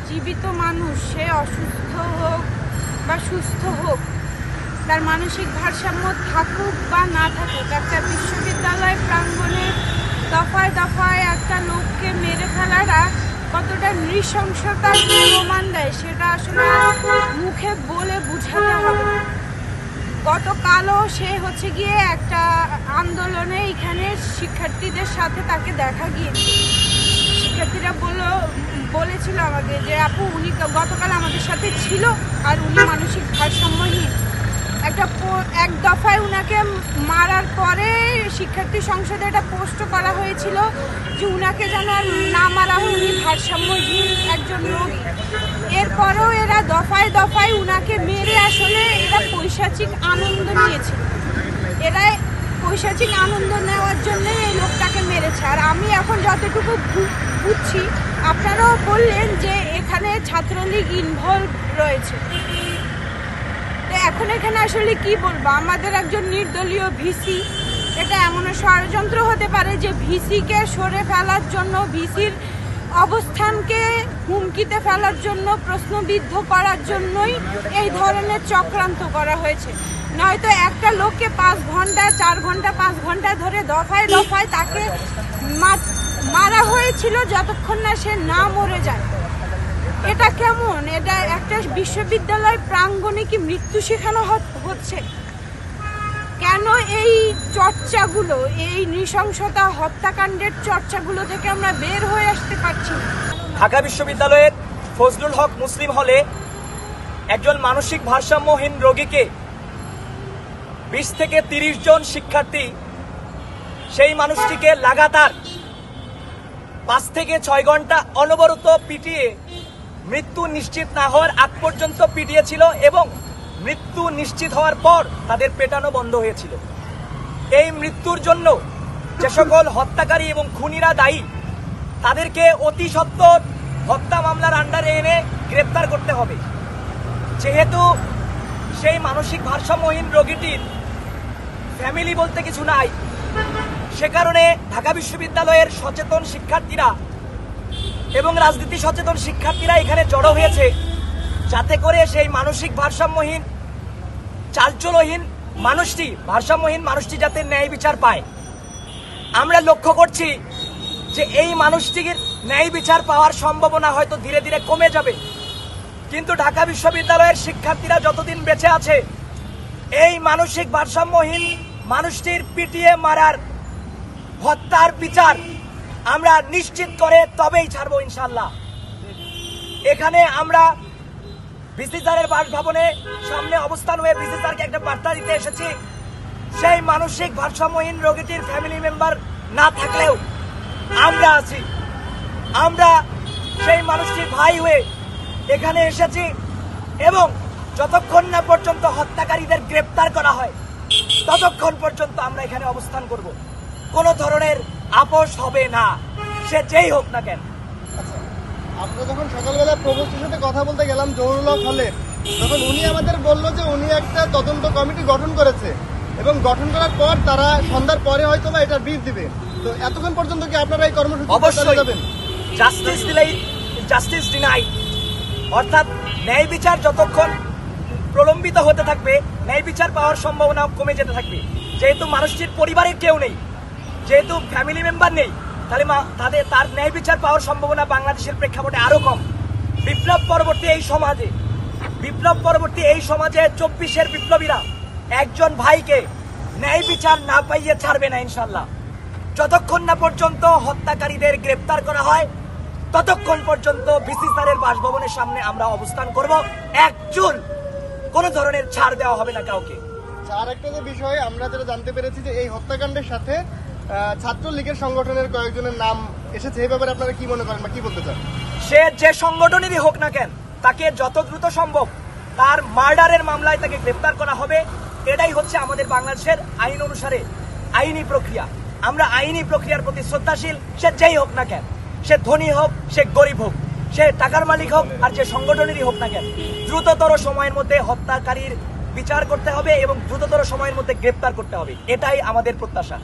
জীবিত মানুষ, সে অসুস্থ হোক বা সুস্থ হোক, তার মানসিক ভারসাম্য থাকুক বা না থাকুক, একটা বিশ্ববিদ্যালয় প্রাঙ্গণে দফায় দফায় একটা লোককে মেরে ফেলারা কতটা নৃশংসতার প্রমাণ দেয় সেটা আসলে মুখে বলে বুঝাতে হবে না। গতকালও সে হচ্ছে গিয়ে একটা আন্দোলনে এখানে শিক্ষার্থীদের সাথে তাকে দেখা গিয়েছে। শিক্ষার্থীরা বলেছিল আমাকে যে আপু উনি গতকাল আমাদের সাথে ছিল আর উনি মানসিক ভারসাম্যহীন। এক দফায় উনাকে মারার পরে শিক্ষার্থী সংসদে একটা পোস্ট করা হয়েছিল যে উনাকে যেন না মারা হয়, উনি ভারসাম্যহীন একজন রোগী। এরপরেও এরা দফায় দফায় উনাকে মেরে আসলে এরা পৈশাচিক আনন্দ নিয়েছিল। এরা পৈশাচিক আনন্দ নেওয়ার জন্য এই লোকটাকে মেরেছে। আর আমি এখন যতটুকু বুঝছি, আপনারাও বললেন যে এখানে ছাত্রলীগ ইনভলভ রয়েছে। এখন এখানে আসলে কি বলবো, আমাদের একজন নির্দলীয় ভিসি, এটা এমন ষড়যন্ত্র হতে পারে যে ভিসিকে সরে ফেলার জন্য, ভিসির অবস্থানকে হুমকিতে ফেলার জন্য, প্রশ্নবিদ্ধ করার জন্যই এই ধরনের চক্রান্ত করা হয়েছে। নয়তো একটা লোককে 5 ঘন্টা 4 ঘন্টা 5 ঘন্টা ধরে দফায় দফায় তাকে মারা হয়েছিল যতক্ষণ না সে না মরে যায়। এটা কেমন? এটা একটা বিশ্ববিদ্যালয় প্রাঙ্গণে কি মৃত্যু শেখানো হচ্ছে? কেন এই চর্চাগুলো, এই নৃশংসতা হত্যাকাণ্ডের চর্চাগুলো থেকে আমরা বের হয়ে আসতে পারছি না? ঢাকা বিশ্ববিদ্যালয়ের ফজলুল হক মুসলিম হলে একজন মানসিক ভারসাম্যহীন রোগীকে 20 থেকে 30 জন শিক্ষার্থী সেই মানুষটিকে লাগাতার 5 থেকে 6 ঘন্টা অনবরত পিটিয়ে মৃত্যু নিশ্চিত না হওয়ার আগ পর্যন্ত পিটিয়েছিল এবং মৃত্যু নিশ্চিত হওয়ার পর তাদের পেটানো বন্ধ হয়েছিল। এই মৃত্যুর জন্য যে সকল হত্যাকারী এবং খুনিরা দায়ী তাদেরকে অতি সত্বর হত্যা মামলার আন্ডারে এনে গ্রেপ্তার করতে হবে। যেহেতু সেই মানসিক ভারসাম্যহীন রোগীটির ফ্যামিলি বলতে কিছু নাই, সে কারণে ঢাকা বিশ্ববিদ্যালয়ের সচেতন শিক্ষার্থীরা এবং রাজনীতি সচেতন শিক্ষার্থীরা এখানে জড়ো হয়েছে যাতে করে সেই মানসিক ভারসাম্যহীন, চালচলহীন ভারসাম্যহীন মানুষটি যাতে ন্যায় বিচার পায়। আমরা লক্ষ্য করছি যে এই মানুষটির ন্যায় বিচার পাওয়ার সম্ভাবনা হয়তো ধীরে ধীরে কমে যাবে, কিন্তু ঢাকা বিশ্ববিদ্যালয়ের শিক্ষার্থীরা যতদিন বেঁচে আছে এই মানসিক ভারসাম্যহীন মানুষটির পিটিয়ে মারার হত্যার বিচার আমরা নিশ্চিত করে তবেই ছাড়বো ইনশাল্লাহ। এখানে আমরা ভিসি স্যারের বাসভবনে সামনে অবস্থান হয়ে ভিসি স্যারকে একটা বার্তা দিতে এসেছি। সেই মানসিক ভারসাম্যহীন রোগীটির ফ্যামিলি মেম্বার না থাকলেও আমরা আছি, আমরা সেই মানুষটির ভাই হয়ে এখানে এসেছি এবং যতক্ষণ না পর্যন্ত হত্যাকারীদের গ্রেপ্তার করা হয় ততক্ষণ পর্যন্ত আমরা এখানে অবস্থান করব। কোনো ধরনের আপোষ হবে না, সে যেই হোক না কেন। আমরা যখন সকালবেলা প্রভোস্টের সাথে কথা বলতে গেলাম জহুরুল হক হলে, তখন উনি আমাদের বললো যে উনি একটা তদন্ত কমিটি গঠন করেছে এবং গঠন করার পর তারা সন্ধ্যার পরে হয়তো বা এটা ব্রিফ দিবে। তো এতক্ষণ পর্যন্ত কি আপনারা এই কর্মসূচি অবশ্যই যাবেন? জাস্টিস দিলেই জাস্টিস ডিনাই, অর্থাৎ ন্যায় বিচার যতক্ষণ প্রলম্বিত হতে থাকবে ন্যায় বিচার পাওয়ার সম্ভাবনা কমে যেতে থাকবে। যেহেতু মানুষটির পরিবারের কেউ নেই, যেহেতু ফ্যামিলি মেম্বার নেই, তাহলে তার ন্যায় বিচার পাওয়ার সম্ভাবনা বাংলাদেশের প্রেক্ষাপটে আরো কম। বিপ্লব পরবর্তী এই সমাজে 24-এর বিপ্লবীরা একজন ভাইকে ন্যায় বিচার না পাইয়ে ছাড়বে না ইনশাল্লাহ। যতক্ষণ না পর্যন্ত হত্যাকারীদের গ্রেপ্তার করা হয় ততক্ষণ পর্যন্ত ভিসি স্যারের বাসভবনের সামনে আমরা অবস্থান করব। একজন কোনো ধরনের ছাড় দেওয়া হবে না কাউকে। আর একটা যে বিষয় আমরা যেটা জানতে পেরেছি যে এই হত্যাকাণ্ডের সাথে ছাত্রলীগের সংগঠনের কয়েকজনের নাম এসেছে, এই ব্যাপারে আপনারা কি মনে করেন বা কি বলতে চান? সে যে সংগঠনেরই হোক না কেন তাকে যত দ্রুত সম্ভব তার মার্ডারের মামলায় তাকে গ্রেপ্তার করা হবে। এটাই হচ্ছে আমাদের বাংলাদেশের আইন অনুসারে আইনি প্রক্রিয়া। আমরা আইনি প্রক্রিয়ার প্রতি শ্রদ্ধাশীল, সে যেই হোক না কেন, সে ধনী হোক, সে গরিব হোক, সে টাকার মালিক হোক, আর যে সংগঠনেরই হোক না কেন, দ্রুততর সময়ের মধ্যে হত্যাকারীর বিচার করতে হবে এবং দ্রুততর সময়ের মধ্যে গ্রেপ্তার করতে হবে। এটাই আমাদের প্রত্যাশা।